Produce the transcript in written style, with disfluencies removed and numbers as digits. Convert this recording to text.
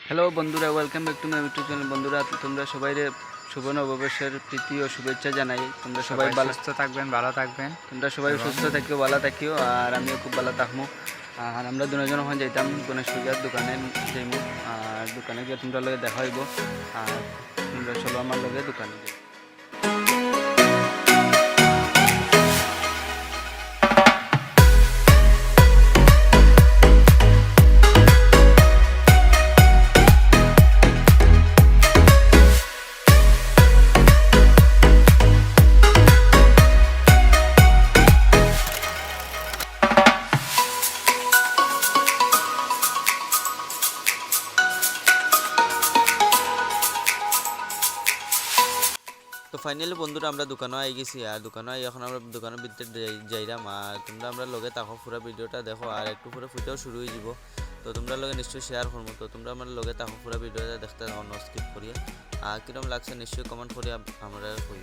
Hello বন্ধুরা, welcome back to my YouTube channel. বন্ধুরা, তোমরা সবাই শুভ নববর্ষের প্রীতি ও শুভেচ্ছা জানাই। তোমরা সবাই ভালো সুস্থ থাকবেন, ভালো থাকবেন। তোমরা সবাই এবং সুস্থ থাকিও, ভালো থাকিও, আর আমিও খুব ভালো থাকবো। আর আমরা দুজন হন যাইতাম গণেশ পূজার দোকানে যাইমু। আর দোকানে গিয়ে তোমরা লগে দেখা হইব। আর তোমরা চলো আমার লগে দোকানে যাই। তো ফাইনালি বন্ধুরা আমরা দোকানে আই গেছি, আর দোকানে এখন আমরা দোকানের ভিতরে যাইলাম। আর তোমরা আমরা লগে থাকো, পুরো ভিডিওটা দেখো, আর একটু পরে ফুটেও শুরু হয়ে যাব। তো তোমরা লগে নিশ্চয়ই শেয়ার করবো। তো তোমরা আমার লগে থাকো, পুরো ভিডিওটা দেখতে থাকো, স্কিপ করিয়া। আর কিরম লাগছে নিশ্চয়ই কমেন্ট করিয়া আমরা কই।